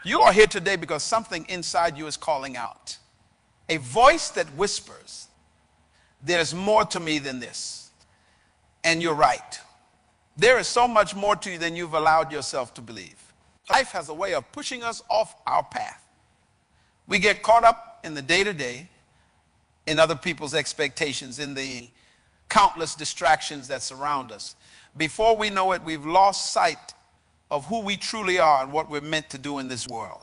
You are here today because something inside you is calling out. A voice that whispers, there's more to me than this. And you're right. There is so much more to you than you've allowed yourself to believe. Life has a way of pushing us off our path. We get caught up in the day-to-day, in other people's expectations, in the countless distractions that surround us. Before we know it, we've lost sight of who we truly are and what we're meant to do in this world.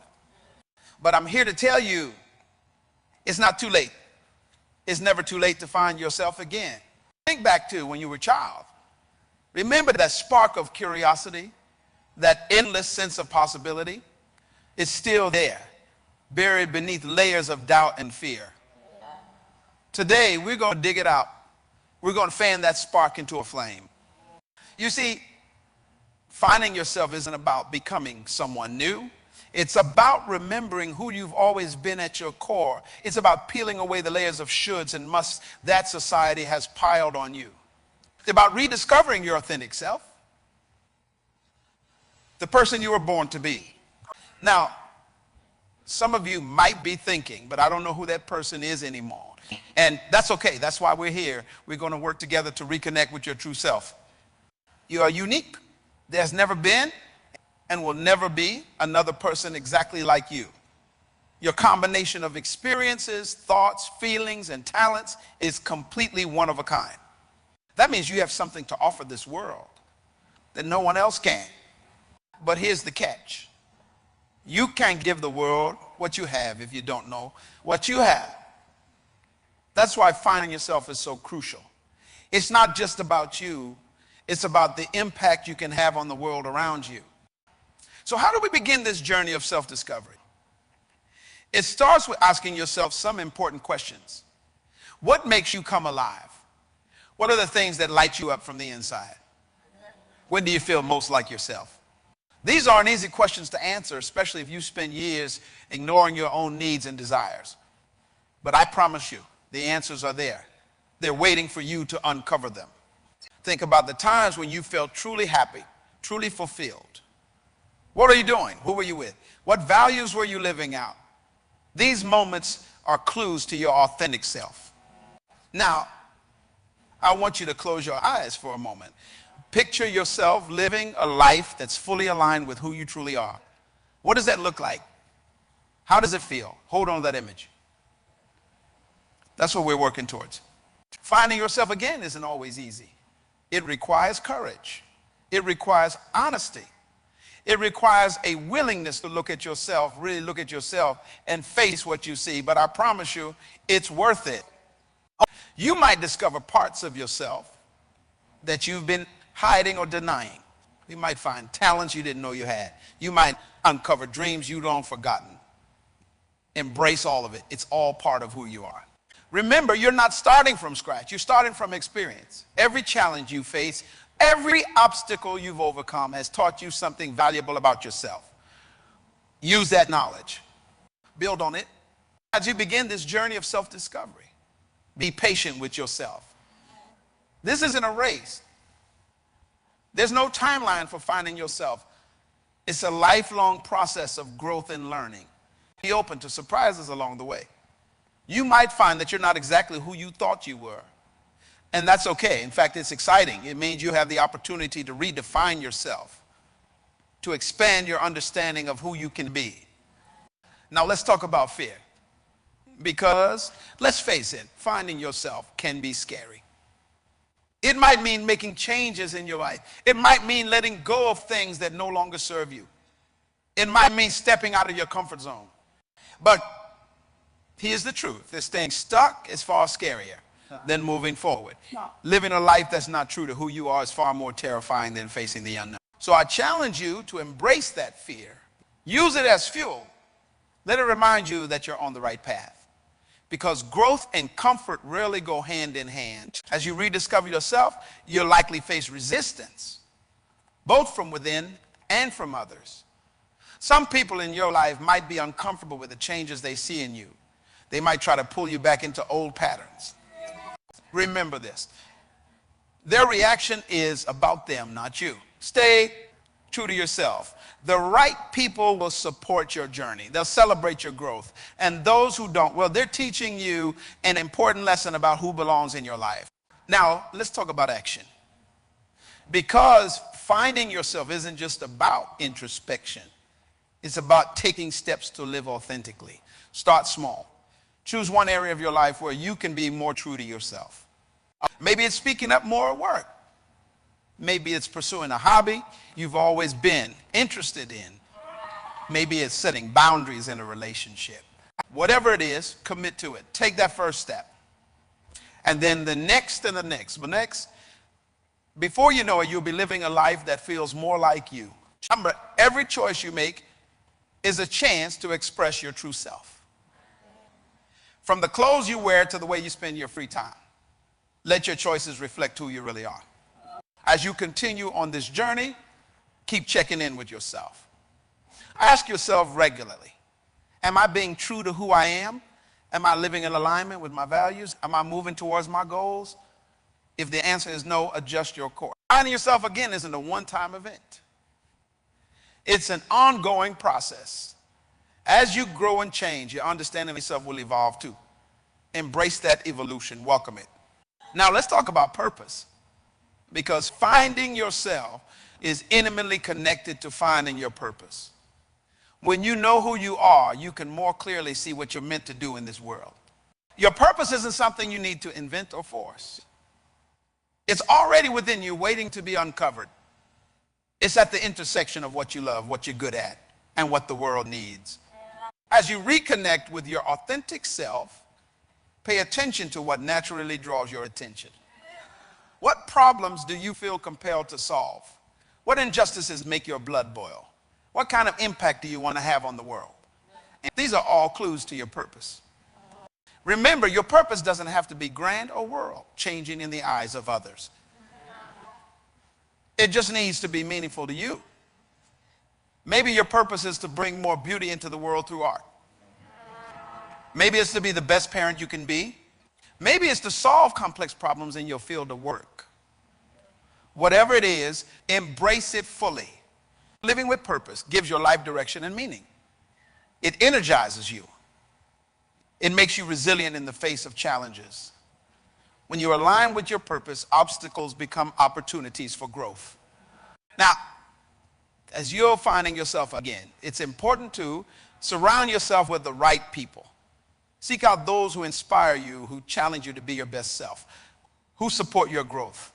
But I'm here to tell you, it's not too late. It's never too late to find yourself again. Think back to when you were a child. Remember that spark of curiosity, that endless sense of possibility? It's still there, buried beneath layers of doubt and fear. Today, we're going to dig it out. We're going to fan that spark into a flame. You see, finding yourself isn't about becoming someone new. It's about remembering who you've always been at your core. It's about peeling away the layers of shoulds and musts that society has piled on you. It's about rediscovering your authentic self, the person you were born to be. Now, some of you might be thinking, but I don't know who that person is anymore. And that's okay. That's why we're here. We're going to work together to reconnect with your true self. You are unique. There's never been and will never be another person exactly like you. Your combination of experiences, thoughts, feelings, and talents is completely one of a kind. That means you have something to offer this world that no one else can. But here's the catch. You can't give the world what you have if you don't know what you have. That's why finding yourself is so crucial. It's not just about you. It's about the impact you can have on the world around you. So how do we begin this journey of self-discovery? It starts with asking yourself some important questions. What makes you come alive? What are the things that light you up from the inside? When do you feel most like yourself? These aren't easy questions to answer, especially if you spend years ignoring your own needs and desires. But I promise you, the answers are there. They're waiting for you to uncover them. Think about the times when you felt truly happy, truly fulfilled. What are you doing? Who were you with? What values were you living out? These moments are clues to your authentic self. Now, I want you to close your eyes for a moment. Picture yourself living a life that's fully aligned with who you truly are. What does that look like? How does it feel? Hold on to that image. That's what we're working towards. Finding yourself again isn't always easy. It requires courage. It requires honesty. It requires a willingness to look at yourself, really look at yourself and face what you see. But I promise you, it's worth it. You might discover parts of yourself that you've been hiding or denying. You might find talents you didn't know you had. You might uncover dreams you long forgotten. Embrace all of it. It's all part of who you are. Remember, you're not starting from scratch. You're starting from experience. Every challenge you face, every obstacle you've overcome has taught you something valuable about yourself. Use that knowledge. Build on it. As you begin this journey of self-discovery, be patient with yourself. This isn't a race. There's no timeline for finding yourself. It's a lifelong process of growth and learning. Be open to surprises along the way. You might find that you're not exactly who you thought you were. And that's okay. In fact, it's exciting. It means you have the opportunity to redefine yourself, to expand your understanding of who you can be. Now let's talk about fear. Because, let's face it, finding yourself can be scary. It might mean making changes in your life. It might mean letting go of things that no longer serve you. It might mean stepping out of your comfort zone. But here's the truth. Staying stuck is far scarier than moving forward. Living a life that's not true to who you are is far more terrifying than facing the unknown. So I challenge you to embrace that fear. Use it as fuel. Let it remind you that you're on the right path. Because growth and comfort rarely go hand in hand. As you rediscover yourself, you'll likely face resistance, both from within and from others. Some people in your life might be uncomfortable with the changes they see in you. They might try to pull you back into old patterns. Remember this. Their reaction is about them, not you. Stay true to yourself, the right people will support your journey. They'll celebrate your growth. And those who don't, well, they're teaching you an important lesson about who belongs in your life. Now, let's talk about action. Because finding yourself isn't just about introspection. It's about taking steps to live authentically. Start small. Choose one area of your life where you can be more true to yourself. Maybe it's speaking up more at work. Maybe it's pursuing a hobby you've always been interested in. Maybe it's setting boundaries in a relationship. Whatever it is, commit to it. Take that first step. And then the next and the next. But next, before you know it, you'll be living a life that feels more like you. Remember, every choice you make is a chance to express your true self. From the clothes you wear to the way you spend your free time, let your choices reflect who you really are. As you continue on this journey, keep checking in with yourself. Ask yourself regularly, am I being true to who I am? Am I living in alignment with my values? Am I moving towards my goals? If the answer is no, adjust your course. Finding yourself again isn't a one-time event. It's an ongoing process. As you grow and change, your understanding of yourself will evolve too. Embrace that evolution. Welcome it. Now let's talk about purpose. Because finding yourself is intimately connected to finding your purpose. When you know who you are, you can more clearly see what you're meant to do in this world. Your purpose isn't something you need to invent or force. It's already within you, waiting to be uncovered. It's at the intersection of what you love, what you're good at, and what the world needs. As you reconnect with your authentic self, pay attention to what naturally draws your attention. What problems do you feel compelled to solve? What injustices make your blood boil? What kind of impact do you want to have on the world? And these are all clues to your purpose. Remember, your purpose doesn't have to be grand or world-changing in the eyes of others. It just needs to be meaningful to you. Maybe your purpose is to bring more beauty into the world through art. Maybe it's to be the best parent you can be. Maybe it's to solve complex problems in your field of work. Whatever it is, embrace it fully. Living with purpose gives your life direction and meaning. It energizes you. It makes you resilient in the face of challenges. When you align with your purpose, obstacles become opportunities for growth. Now, as you're finding yourself again, it's important to surround yourself with the right people. Seek out those who inspire you, who challenge you to be your best self, who support your growth.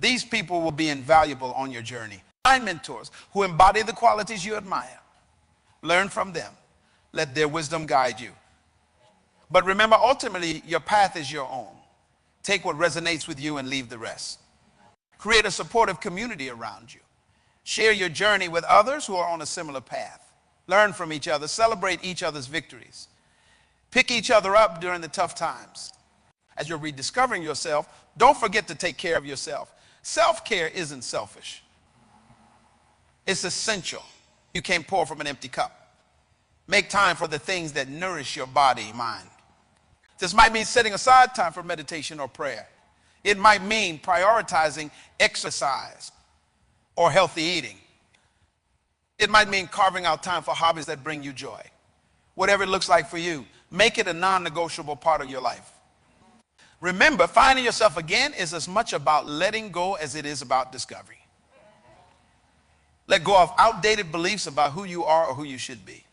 These people will be invaluable on your journey. Find mentors who embody the qualities you admire. Learn from them. Let their wisdom guide you. But remember, ultimately, your path is your own. Take what resonates with you and leave the rest. Create a supportive community around you. Share your journey with others who are on a similar path. Learn from each other. Celebrate each other's victories. Pick each other up during the tough times. As you're rediscovering yourself, don't forget to take care of yourself. Self-care isn't selfish. It's essential. You can't pour from an empty cup. Make time for the things that nourish your body, mind. This might mean setting aside time for meditation or prayer. It might mean prioritizing exercise or healthy eating. It might mean carving out time for hobbies that bring you joy. Whatever it looks like for you, make it a non-negotiable part of your life. Remember, finding yourself again is as much about letting go as it is about discovery. Let go of outdated beliefs about who you are or who you should be.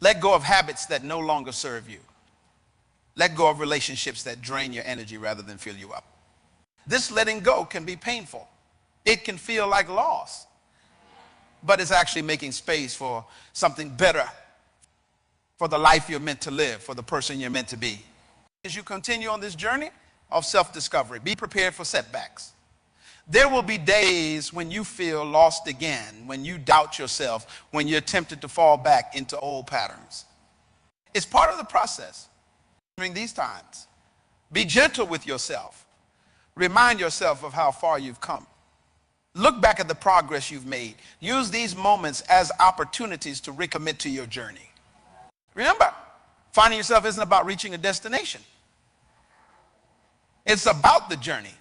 Let go of habits that no longer serve you. Let go of relationships that drain your energy rather than fill you up. This letting go can be painful. It can feel like loss, but it's actually making space for something better, for the life you're meant to live, for the person you're meant to be. As you continue on this journey of self-discovery, be prepared for setbacks. There will be days when you feel lost again, when you doubt yourself, when you're tempted to fall back into old patterns. It's part of the process. During these times, be gentle with yourself. Remind yourself of how far you've come. Look back at the progress you've made. Use these moments as opportunities to recommit to your journey. Remember, finding yourself isn't about reaching a destination. It's about the journey.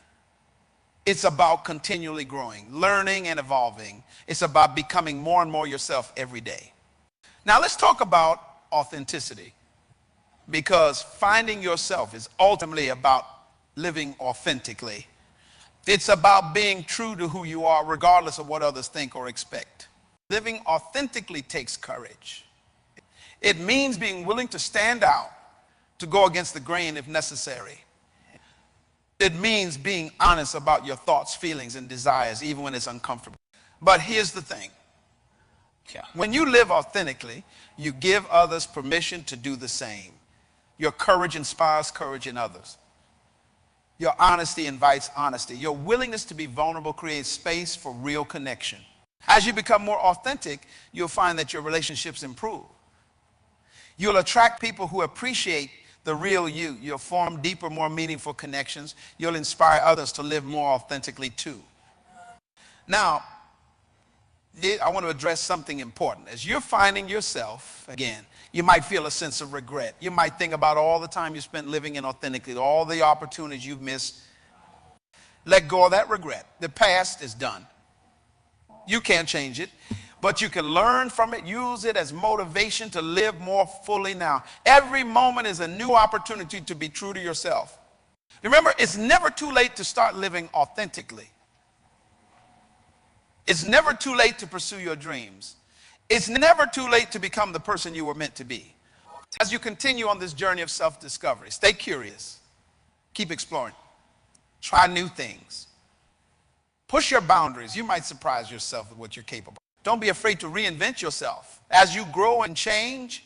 It's about continually growing, learning and evolving. It's about becoming more and more yourself every day. Now let's talk about authenticity, because finding yourself is ultimately about living authentically. It's about being true to who you are, regardless of what others think or expect. Living authentically takes courage. It means being willing to stand out, to go against the grain if necessary. It means being honest about your thoughts, feelings, and desires, even when it's uncomfortable. But here's the thing. When you live authentically, you give others permission to do the same. Your courage inspires courage in others. Your honesty invites honesty. Your willingness to be vulnerable creates space for real connection. As you become more authentic, you'll find that your relationships improve. You'll attract people who appreciate the real you. You'll form deeper, more meaningful connections. You'll inspire others to live more authentically too. Now, I want to address something important. As you're finding yourself again, you might feel a sense of regret. You might think about all the time you spent living inauthentically, all the opportunities you've missed. Let go of that regret. The past is done. You can't change it, but you can learn from it, use it as motivation to live more fully now. Every moment is a new opportunity to be true to yourself. Remember, it's never too late to start living authentically. It's never too late to pursue your dreams. It's never too late to become the person you were meant to be. As you continue on this journey of self-discovery, stay curious. Keep exploring. Try new things. Push your boundaries. You might surprise yourself with what you're capable of. Don't be afraid to reinvent yourself. As you grow and change,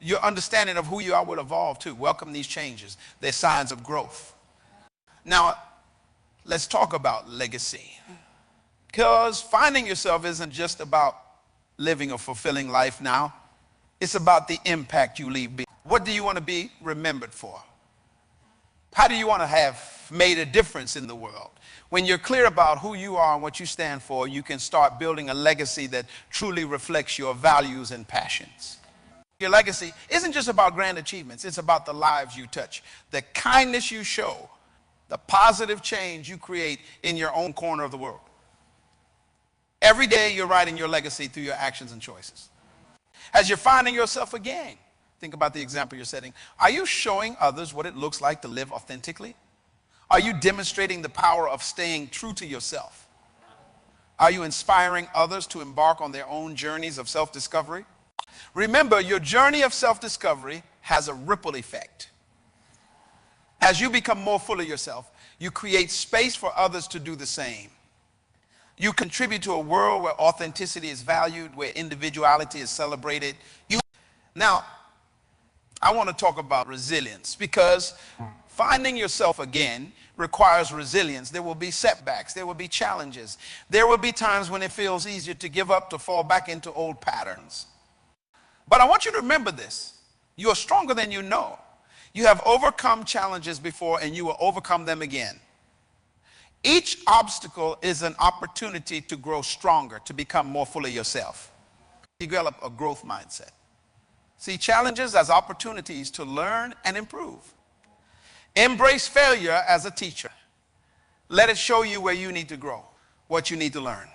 your understanding of who you are will evolve too. Welcome these changes. They're signs of growth. Now, let's talk about legacy. Because finding yourself isn't just about living a fulfilling life now. It's about the impact you leave behind. What do you want to be remembered for? How do you want to have made a difference in the world? When you're clear about who you are and what you stand for, you can start building a legacy that truly reflects your values and passions. Your legacy isn't just about grand achievements. It's about the lives you touch, the kindness you show, the positive change you create in your own corner of the world. Every day you're writing your legacy through your actions and choices. As you're finding yourself again, think about the example you're setting. Are you showing others what it looks like to live authentically? Are you demonstrating the power of staying true to yourself? Are you inspiring others to embark on their own journeys of self-discovery? Remember, your journey of self-discovery has a ripple effect. As you become more full of yourself, you create space for others to do the same. You contribute to a world where authenticity is valued, where individuality is celebrated. Now, I want to talk about resilience, because finding yourself again requires resilience. There will be setbacks. There will be challenges. There will be times when it feels easier to give up, to fall back into old patterns. But I want you to remember this. You are stronger than you know. You have overcome challenges before, and you will overcome them again. Each obstacle is an opportunity to grow stronger, to become more fully yourself. You develop a growth mindset. See challenges as opportunities to learn and improve. Embrace failure as a teacher. Let it show you where you need to grow, what you need to learn.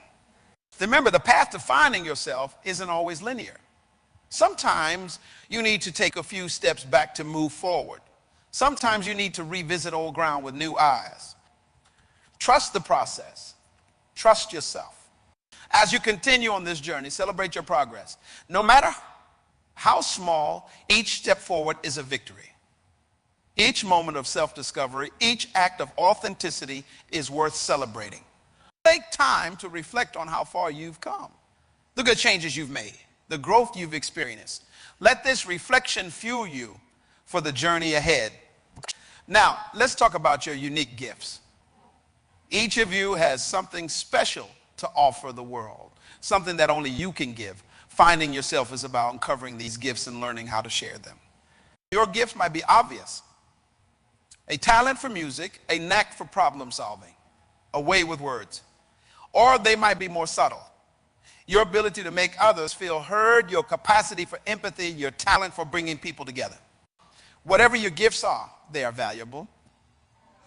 Remember, the path to finding yourself isn't always linear. Sometimes you need to take a few steps back to move forward. Sometimes you need to revisit old ground with new eyes. Trust the process. Trust yourself. As you continue on this journey, celebrate your progress. No matter how small, each step forward is a victory. Each moment of self-discovery, each act of authenticity is worth celebrating. Take time to reflect on how far you've come, the good changes you've made, the growth you've experienced. Let this reflection fuel you for the journey ahead. Now, let's talk about your unique gifts. Each of you has something special to offer the world, something that only you can give. Finding yourself is about uncovering these gifts and learning how to share them. Your gifts might be obvious. A talent for music, a knack for problem solving, a way with words. Or they might be more subtle. Your ability to make others feel heard, your capacity for empathy, your talent for bringing people together. Whatever your gifts are, they are valuable.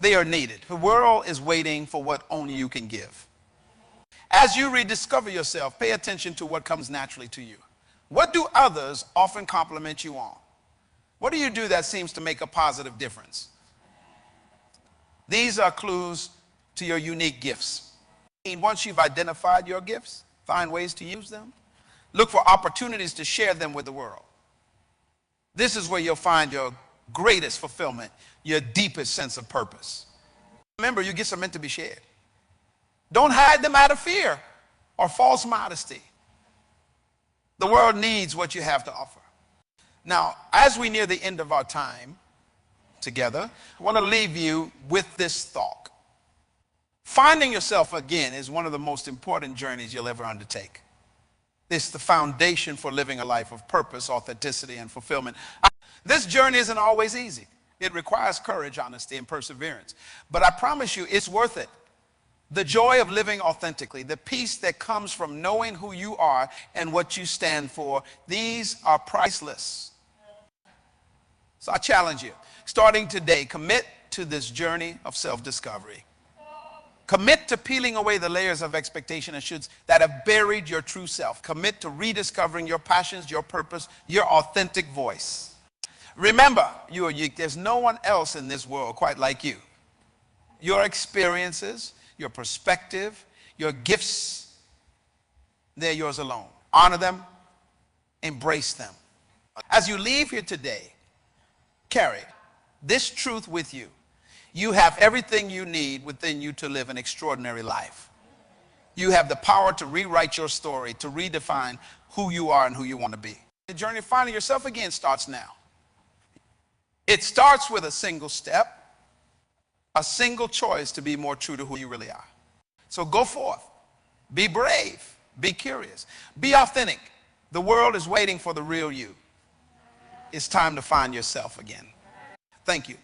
They are needed. The world is waiting for what only you can give. As you rediscover yourself, pay attention to what comes naturally to you. What do others often compliment you on? What do you do that seems to make a positive difference? These are clues to your unique gifts. And once you've identified your gifts, find ways to use them. Look for opportunities to share them with the world. This is where you'll find your greatest fulfillment, your deepest sense of purpose. Remember, your gifts are meant to be shared. Don't hide them out of fear or false modesty. The world needs what you have to offer. Now, as we near the end of our time together, I want to leave you with this thought. Finding yourself again is one of the most important journeys you'll ever undertake. It's the foundation for living a life of purpose, authenticity, and fulfillment. This journey isn't always easy. It requires courage, honesty, and perseverance. But I promise you, it's worth it. The joy of living authentically, the peace that comes from knowing who you are and what you stand for, these are priceless. So I challenge you, starting today, commit to this journey of self-discovery. Commit to peeling away the layers of expectation and shoulds that have buried your true self. Commit to rediscovering your passions, your purpose, your authentic voice. Remember, you are unique. There's no one else in this world quite like you. Your experiences, your perspective, your gifts, they're yours alone. Honor them, embrace them. As you leave here today, carry this truth with you. You have everything you need within you to live an extraordinary life. You have the power to rewrite your story, to redefine who you are and who you want to be. The journey of finding yourself again starts now. It starts with a single step, a single choice to be more true to who you really are. So go forth, be brave, be curious, be authentic. The world is waiting for the real you. It's time to find yourself again. Thank you.